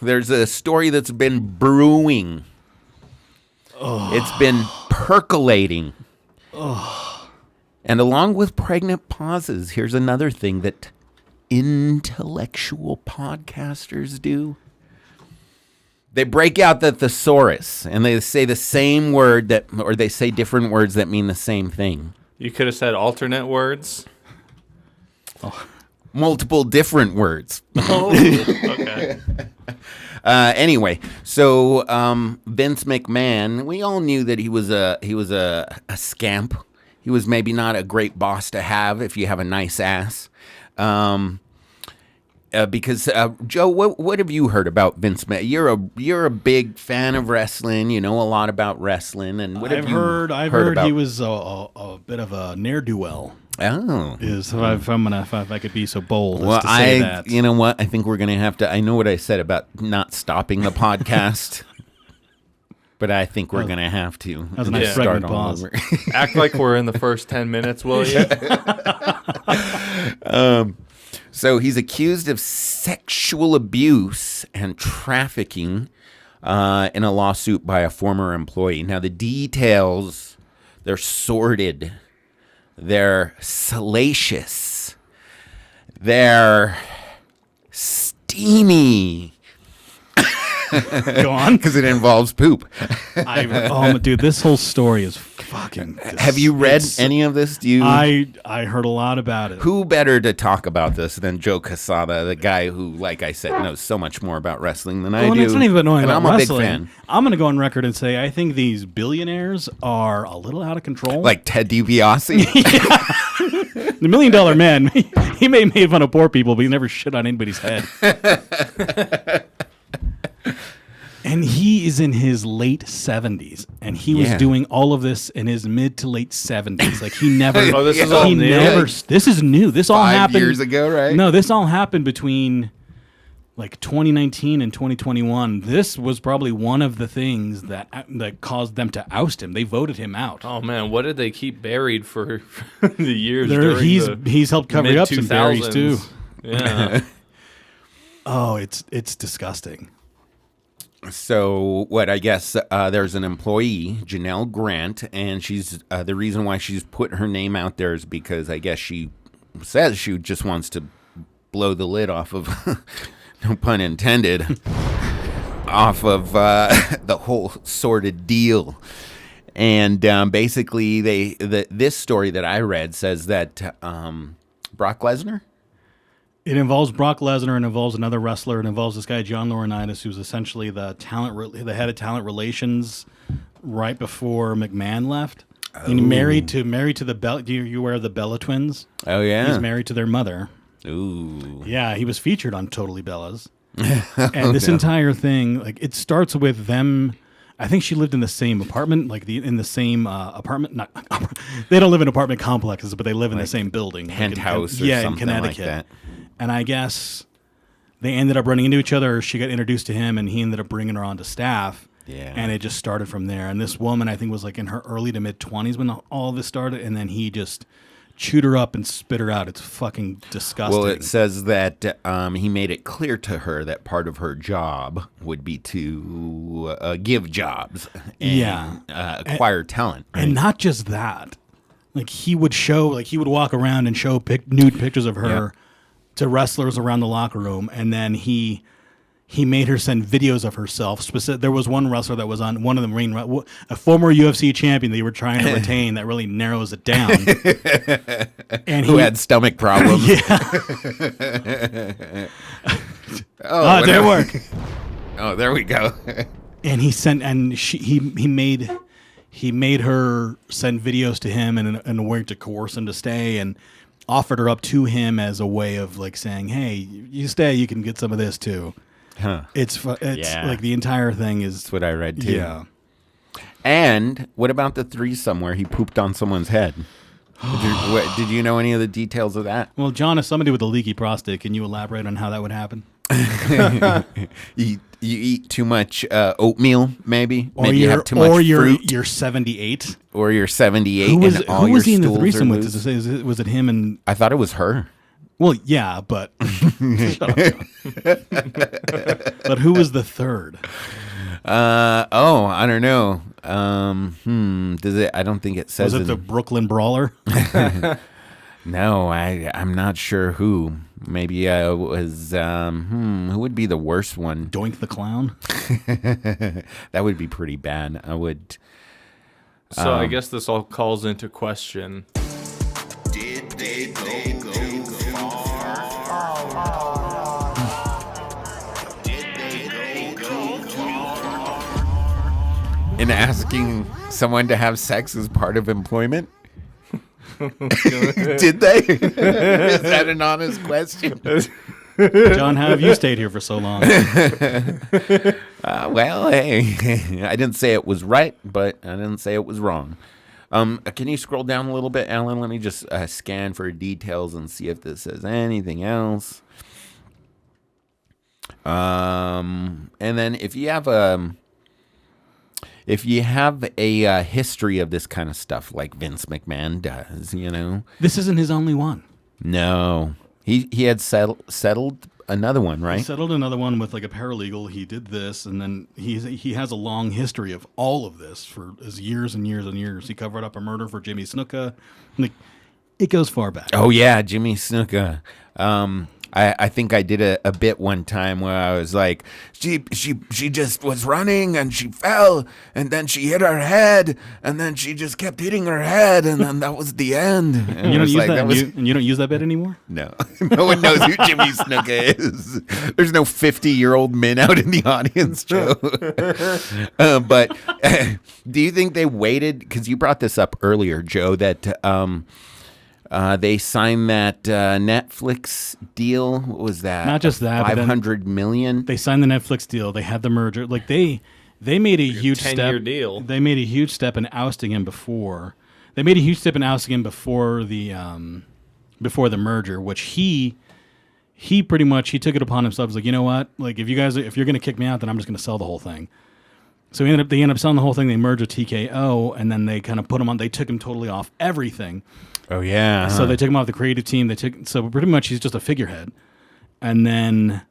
There's a story that's been brewing. It's been percolating. And along with pregnant pauses, here's another thing that intellectual podcasters do. They break out the thesaurus and they say the same word or they say different words that mean the same thing. You could have said alternate words. Multiple different words. Oh, okay. Anyway, so Vince McMahon, we all knew that he was a scamp. He was maybe not a great boss to have if you have a nice ass. Because Joe, what have you heard about Vince McMahon? You're a big fan of wrestling. You know a lot about wrestling, and what have you heard? I've heard about? He was a bit of a ne'er-do-well. Oh, if I could be so bold as to say that. You know what? I think we're gonna have to. I know what I said about not stopping the podcast. But I think we're going to have to. That was a nice start all over. Act like we're in the first 10 minutes, will you? So he's accused of sexual abuse and trafficking in a lawsuit by a former employee. Now, the details, they're sordid. They're salacious. They're steamy. Go on. Because it involves poop. Dude, this whole story is fucking... Have you read any of this? I heard a lot about it. Who better to talk about this than Joe Quesada, the guy who, like I said, knows so much more about wrestling than I do. It's not even knowing about I'm wrestling. A big fan. I'm going to go on record and say I think these billionaires are a little out of control. Like Ted DiBiase? The $1 Million Man, he may make fun of poor people, but he never shit on anybody's head. And he is in his late 70s, and he was doing all of this in his mid to late 70s. Like he never. This is all new. This is new. This all happened 5 years ago, right? No, this all happened between like 2019 and 2021. This was probably one of the things that caused them to oust him. They voted him out. Oh man, what did they keep buried for the years? He's helped cover up some berries too. Yeah. Oh, it's disgusting. So what? I guess there's an employee, Janel Grant, and she's the reason why she's put her name out there is because I guess she says she just wants to blow the lid off of, no pun intended, off of the whole sordid deal. And basically, this story that I read says that Brock Lesnar. It involves Brock Lesnar and involves another wrestler. It involves this guy, John Laurinaitis, who's essentially the head of talent relations right before McMahon left. Oh. And married to the Bella. Do you aware of the Bella twins? Oh, yeah. He's married to their mother. Ooh. Yeah, he was featured on Totally Bellas. And this entire thing, like, it starts with them. I think she lived in the same apartment, in the same apartment. They don't live in apartment complexes, but they live in the same building. Penthouse or something in Connecticut. like that. And I guess they ended up running into each other, or she got introduced to him, and he ended up bringing her onto staff. Yeah. And it just started from there. And this woman, I think, was like in her early to mid-20s when all this started, and then he just chewed her up and spit her out. It's fucking disgusting. Well, it says that he made it clear to her that part of her job would be to give jobs and acquire talent. Right? And not just that. Like, he would walk around and show nude pictures of her to wrestlers around the locker room, and then he made her send videos of herself. There was one wrestler that was on one of the ring, a former UFC champion that you were trying to retain that really narrows it down. And who had stomach problems. Oh, it didn't work. Oh, there we go. And he made her send videos to him in a way to coerce him to stay, and offered her up to him as a way of like saying, "Hey, you stay, you can get some of this too." Huh. It's like the entire thing is. That's what I read too. Yeah. And what about the threesome where he pooped on someone's head? Did you know any of the details of that? Well, John, as somebody with a leaky prostate, can you elaborate on how that would happen? You eat too much oatmeal, maybe. Or maybe you have too much fruit. You're 78. Or you're 78 who was and all he your in the stools threesome are with? loose. Was it him and... I thought it was her. Well, yeah, but shut up, John. But who was the third? I don't know. Does it? I don't think it says. Was it the Brooklyn Brawler? No, I'm not sure who. Maybe it was. Who would be the worst one? Doink the Clown? That would be pretty bad. I would. So I guess this all calls into question. Did they go too far? Did they go too far? In asking someone to have sex as part of employment? Did they? Is that an honest question? John, how have you stayed here for so long? Well, hey, I didn't say it was right, but I didn't say it was wrong. Can you scroll down a little bit, Alan? Let me just scan for details and see if this says anything else. And then if you have a history of this kind of stuff like Vince McMahon does, This isn't his only one. No, he had settled another one, right? He settled another one with like a paralegal. He did this, and then he has a long history of all of this for years and years and years. He covered up a murder for Jimmy Snuka. Like, it goes far back. Oh yeah, Jimmy Snuka. I think I did a bit one time where I was like, she just was running and she fell and then she hit her head and then she just kept hitting her head and then that was the end. And You don't use and you don't use that bit anymore? No, no one knows who Jimmy Snuka is. There's no 50-year-old men out in the audience, Joe. But do you think they waited? Because you brought this up earlier, Joe, that they signed that Netflix deal. What was that? Not just that, but then $500 million. They signed the Netflix deal. They had the merger. Like they made a huge 10-year step. deal. They made a huge step in ousting him before. They made a huge step in ousting him before the merger, which he pretty much took it upon himself. He's like, you know what? Like if you're gonna kick me out, then I'm just gonna sell the whole thing. So they ended up selling the whole thing. They merged with TKO, and then they kind of put him on. They took him totally off everything. Oh yeah. So they took him off the creative team. So pretty much he's just a figurehead. And then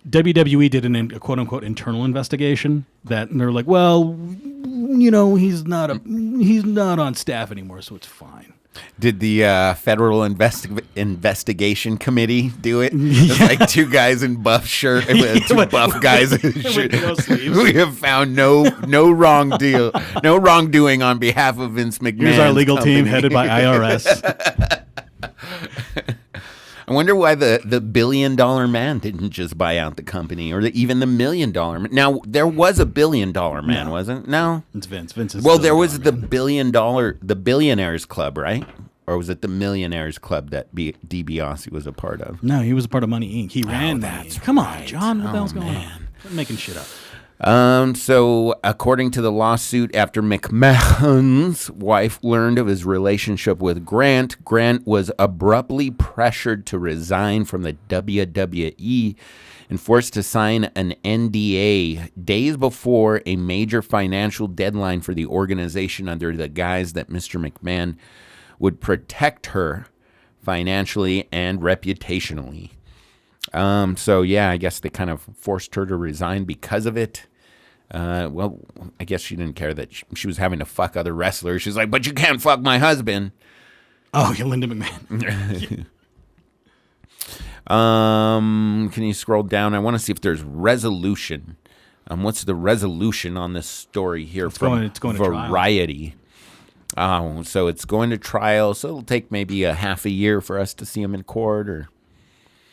WWE did a quote unquote internal investigation and they're like, well, he's not on staff anymore, so it's fine. Did the Federal Investigation Committee do it? It's like two guys in buff shirt, two buff guys in shirt. no sleeves. We have found no wrongdoing on behalf of Vince McMahon. Here's our legal team headed by IRS. I wonder why the $1 billion man didn't just buy out the company, or even the $1 million man. Now there was a $1 billion man, wasn't? No, it's Vince. Vince is well. There was the the Billionaires Club, right? Or was it the Millionaires Club that DiBiase was a part of? No, he was a part of Money Inc. He ran that. Come on, John. What the hell's going on? I'm making shit up. So according to the lawsuit, after McMahon's wife learned of his relationship with Grant, Grant was abruptly pressured to resign from the WWE and forced to sign an NDA days before a major financial deadline for the organization under the guise that Mr. McMahon would protect her financially and reputationally. So yeah, I guess they kind of forced her to resign because of it. Well, I guess she didn't care that she was having to fuck other wrestlers. She's like, but you can't fuck my husband. Oh, you're Linda McMahon. Can you scroll down? I want to see if there's resolution. What's the resolution on this story here it's from going to Variety? So it's going to trial. So it'll take maybe a half a year for us to see him in court, or